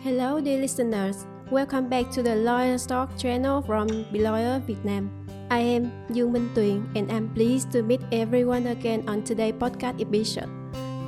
Hello, dear listeners. Welcome back to the Lawyers Talk channel from BLawyers Vietnam. I am Duong Minh Tuyen and I'm pleased to meet everyone again on today's podcast episode.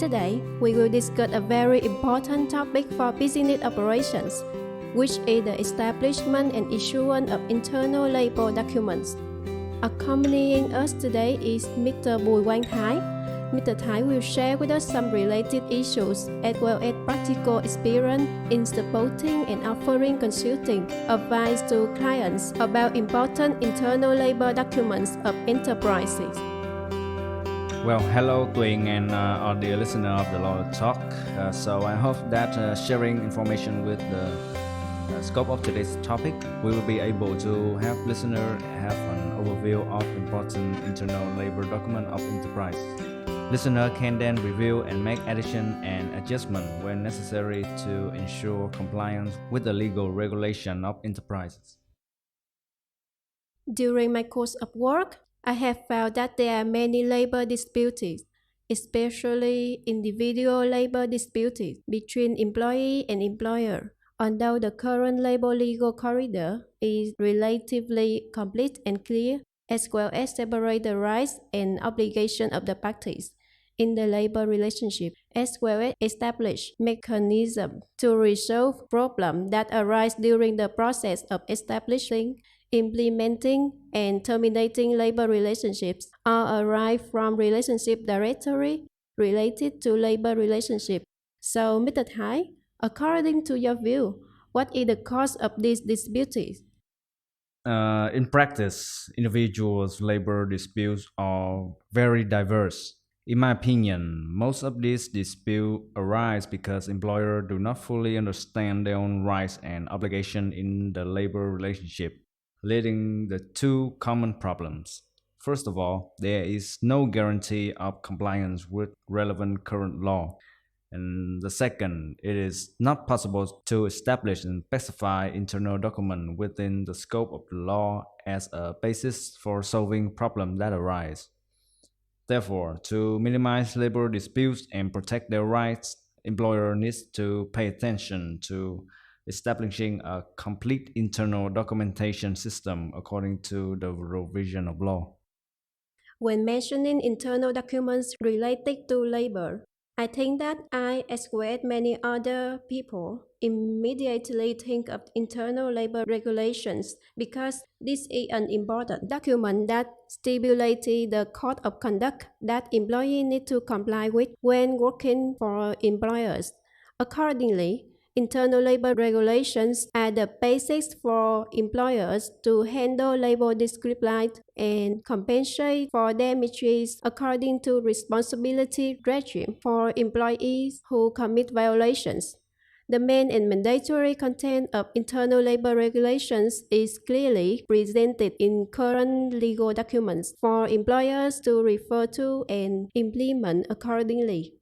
Today, we will discuss a very important topic for business operations, which is the establishment and issuance of internal labor documents. Accompanying us today is Mr. Bui Quang Thai. Mr. Thai will share with us some related issues as well as practical experience in supporting and offering consulting advice to clients about important internal labor documents of enterprises. Well, hello, Tuyen and our dear listener of the Lawyer Talk. So I hope that sharing information with the scope of today's topic, we will be able to help listener have an overview of important internal labor document of enterprise. Listener can then review and make addition and adjustment when necessary to ensure compliance with the legal regulation of enterprises. During my course of work, I have found that there are many labor disputes, especially individual labor disputes between employee and employer. Although the current labor legal corridor is relatively complete and clear, as well as separate the rights and obligations of the parties in the labor relationship, as well as establish mechanisms to resolve problems that arise during the process of establishing, implementing, and terminating labor relationships, or arise from relationship directly related to labor relationship. So, Mr. Thai, according to your view, what is the cause of these disputes? In practice, individuals' labor disputes are very diverse. In my opinion, most of these disputes arise because employers do not fully understand their own rights and obligations in the labor relationship, leading to two common problems. First of all, there is no guarantee of compliance with relevant current law. And the second, it is not possible to establish and specify internal document within the scope of the law as a basis for solving problems that arise. Therefore, to minimize labor disputes and protect their rights, employer needs to pay attention to establishing a complete internal documentation system according to the provision of law. When mentioning internal documents related to labor, I think that I, as well as many other people, immediately think of internal labor regulations because this is an important document that stipulates the code of conduct that employees need to comply with when working for employers. Accordingly, internal labor regulations are the basis for employers to handle labor disputes and compensate for damages according to responsibility regime for employees who commit violations. The main and mandatory content of internal labor regulations is clearly presented in current legal documents for employers to refer to and implement accordingly.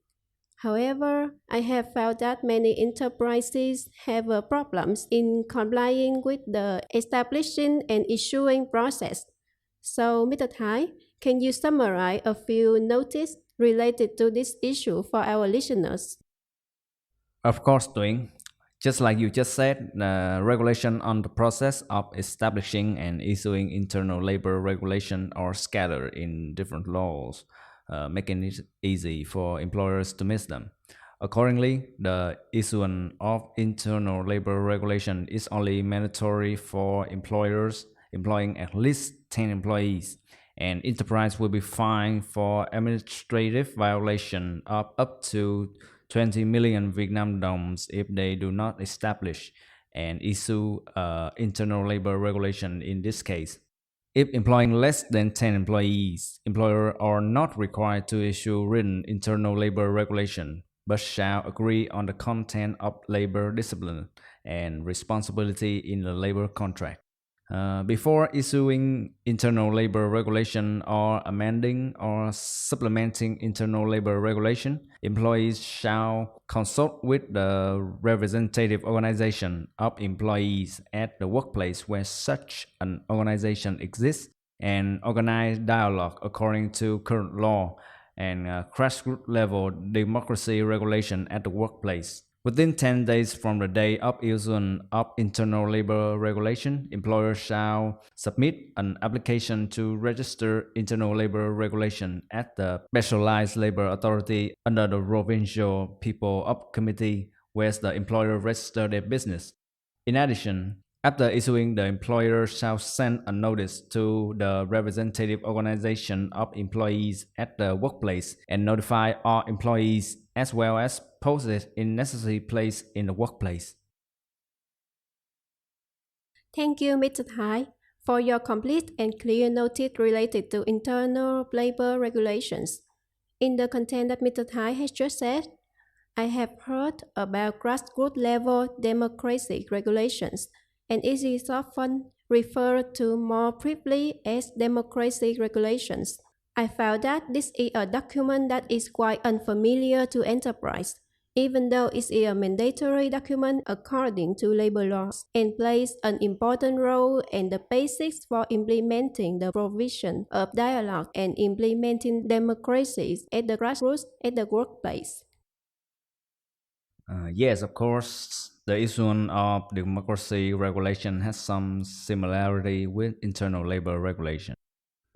However, I have found that many enterprises have problems in complying with the establishing and issuing process. So, Mr. Thai, can you summarize a few notices related to this issue for our listeners? Of course, doing just like you just said, the regulation on the process of establishing and issuing internal labor regulation are scattered in different laws, making it easy for employers to miss them. Accordingly, the issuance of internal labor regulation is only mandatory for employers employing at least 10 employees, and enterprise will be fined for administrative violation of up to 20 million Vietnam đồng if they do not establish and issue internal labor regulation in this case. If employing less than 10 employees, employers are not required to issue written internal labor regulation, but shall agree on the content of labor discipline and responsibility in the labor contract. Before issuing internal labor regulation or amending or supplementing internal labor regulation, employees shall consult with the representative organization of employees at the workplace where such an organization exists and organize dialogue according to current law and grassroots level democracy regulation at the workplace. Within 10 days from the day of issuance of internal labor regulation, employers shall submit an application to register internal labor regulation at the specialized labor authority under the provincial people of committee where the employer register their business. In addition, after issuing, the employer shall send a notice to the representative organization of employees at the workplace and notify all employees as well as post it in necessary place in the workplace. Thank you, Mr. Thai, for your complete and clear notice related to internal labor regulations. In the content that Mr. Thai has just said, I have heard about grassroots level democracy regulations, and it is often referred to more briefly as democracy regulations. I found that this is a document that is quite unfamiliar to enterprise, even though it is a mandatory document according to labor laws and plays an important role in the basics for implementing the provision of dialogue and implementing democracies at the grassroots at the workplace. Yes, of course, the issue of democracy regulation has some similarity with internal labor regulation.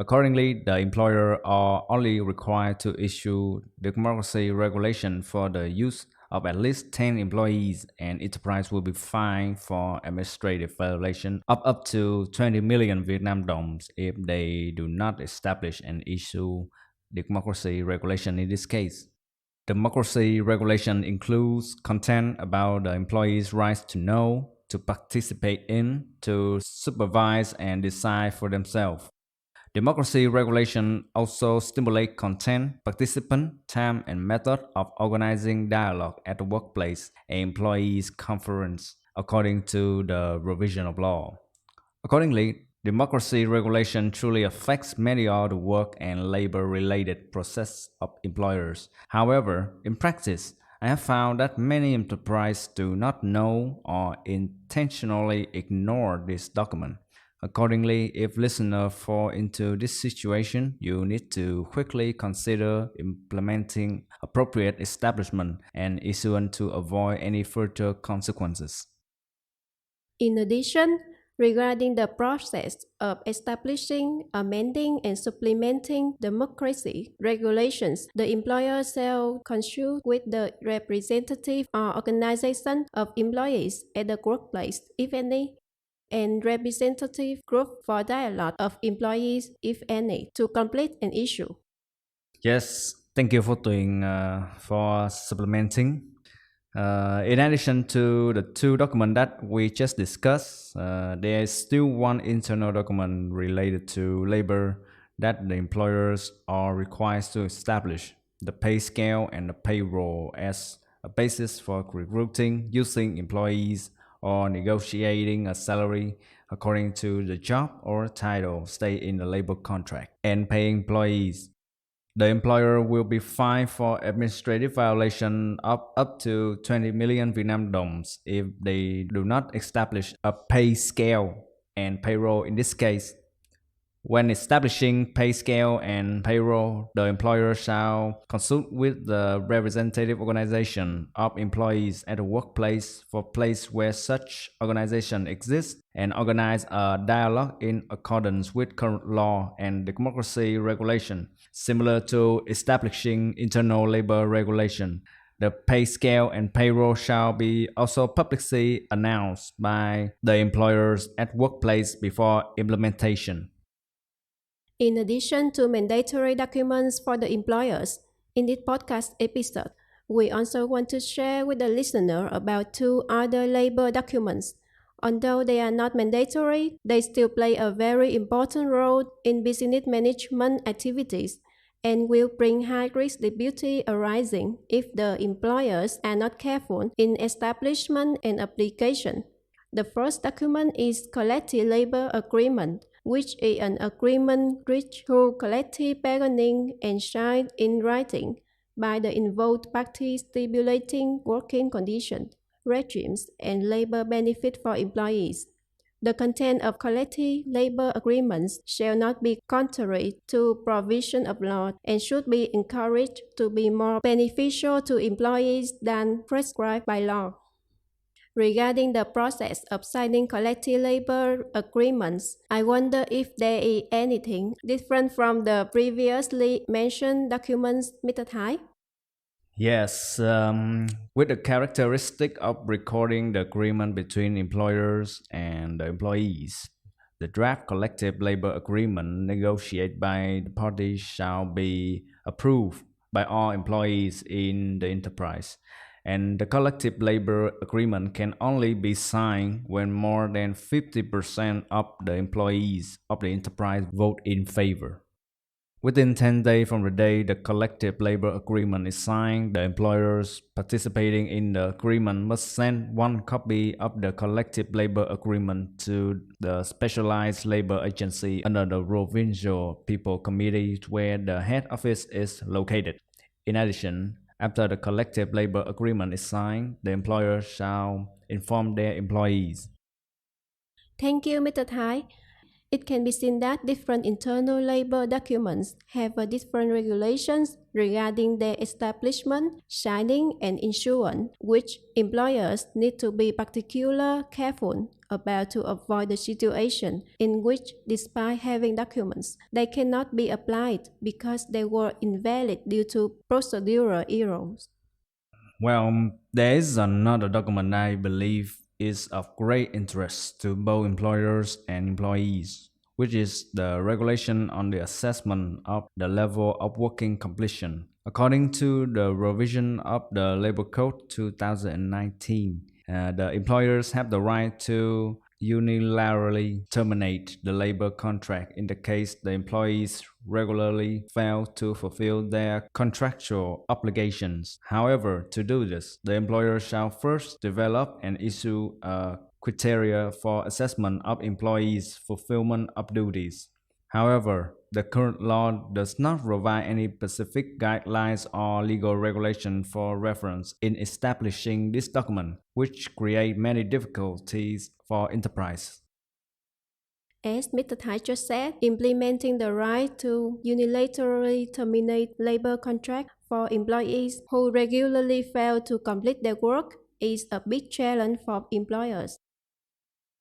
Accordingly, the employer are only required to issue democracy regulation for the use of at least 10 employees, and enterprise will be fined for administrative violation of up to 20 million Vietnam đồng if they do not establish and issue democracy regulation in this case. Democracy regulation includes content about the employees' rights to know, to participate in, to supervise and decide for themselves. Democracy regulation also stimulate content, participant, time, and method of organizing dialogue at the workplace and employees' conference according to the provision of law. Accordingly, democracy regulation truly affects many of the work and labor related process of employers. However, in practice, I have found that many enterprises do not know or intentionally ignore this document. Accordingly, if listeners fall into this situation, you need to quickly consider implementing appropriate establishment and issuance to avoid any further consequences. In addition, regarding the process of establishing, amending, and supplementing democracy regulations, the employer shall consult with the representative or organization of employees at the workplace, if any, and representative group for dialogue of employees, if any, to complete an issue. Yes, thank you for doing for supplementing. In addition to the two documents that we just discussed, there is still one internal document related to labor that the employers are required to establish the pay scale and the payroll as a basis for recruiting, using employees, or negotiating a salary according to the job or title stated in the labor contract, and paying employees. The employer will be fined for administrative violation of up to 20 million Vietnam đồng if they do not establish a pay scale and payroll in this case. When establishing pay scale and payroll, the employer shall consult with the representative organization of employees at the workplace for place where such organization exists and organize a dialogue in accordance with current law and democracy regulation, similar to establishing internal labor regulation. The pay scale and payroll shall be also publicly announced by the employers at workplace before implementation. In addition to mandatory documents for the employers, in this podcast episode, we also want to share with the listener about two other labor documents. Although they are not mandatory, they still play a very important role in business management activities and will bring high risk liability arising if the employers are not careful in establishment and application. The first document is collective labor agreement, which is an agreement reached through collective bargaining and signed in writing by the involved parties stipulating working conditions, regimes, and labor benefit for employees. The content of collective labor agreements shall not be contrary to provision of law and should be encouraged to be more beneficial to employees than prescribed by law. Regarding the process of signing collective labor agreements, I wonder if there is anything different from the previously mentioned documents, Mr. Thai? Yes, with the characteristic of recording the agreement between employers and the employees, the draft collective labor agreement negotiated by the parties shall be approved by all employees in the enterprise. And the collective labor agreement can only be signed when more than 50% of the employees of the enterprise vote in favor. Within 10 days from the day the collective labor agreement is signed, the employers participating in the agreement must send one copy of the collective labor agreement to the specialized labor agency under the Provincial People Committee where the head office is located. In addition, after the collective labor agreement is signed, the employer shall inform their employees. Thank you, Mr. Thai. It can be seen that different internal labor documents have different regulations regarding their establishment, signing, and issuance, which employers need to be particularly careful about to avoid the situation in which, despite having documents, they cannot be applied because they were invalid due to procedural errors. Well, there is another document I believe is of great interest to both employers and employees, which is the regulation on the assessment of the level of working completion. According to the revision of the Labor Code 2019, the employers have the right to unilaterally terminate the labor contract in the case the employees regularly fail to fulfill their contractual obligations. However, to do this, the employer shall first develop and issue a criteria for assessment of employees' fulfillment of duties. However, the current law does not provide any specific guidelines or legal regulation for reference in establishing this document, which create many difficulties for enterprise. As Mr. Thai just said, implementing the right to unilaterally terminate labor contract for employees who regularly fail to complete their work is a big challenge for employers.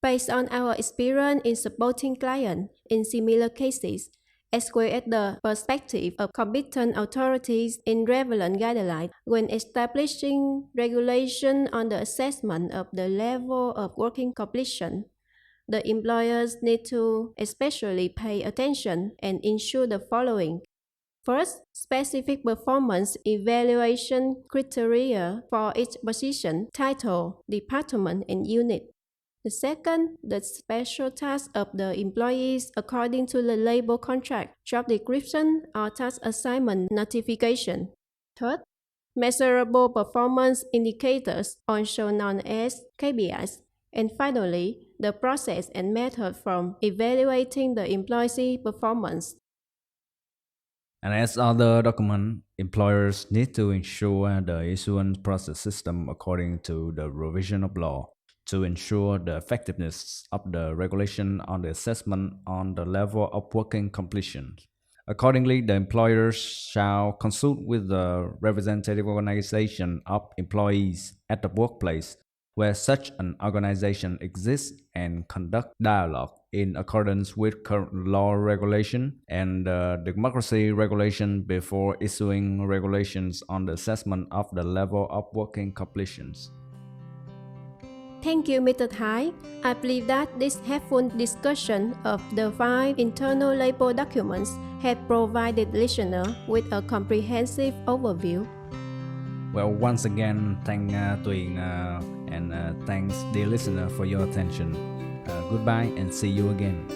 Based on our experience in supporting clients in similar cases, as well as the perspective of competent authorities in relevant guidelines when establishing regulation on the assessment of the level of working completion, the employers need to especially pay attention and ensure the following. First, specific performance evaluation criteria for each position, title, department, and unit. The second, the special tasks of the employees according to the labor contract, job description, or task assignment notification. Third, measurable performance indicators, also known as KPIs. And finally, the process and method for evaluating the employee performance. And as other document, employers need to ensure the issuance process system according to the provision of law to ensure the effectiveness of the regulation on the assessment on the level of working completion. Accordingly, the employers shall consult with the representative organization of employees at the workplace where such an organization exists and conduct dialogue in accordance with current law regulation and democracy regulation before issuing regulations on the assessment of the level of working completions. Thank you, Mr. Thai. I believe that this helpful discussion of the 5 internal labor documents has provided listeners with a comprehensive overview. Well, once again, thank Tuyen and thanks dear listener for your attention. Goodbye and see you again.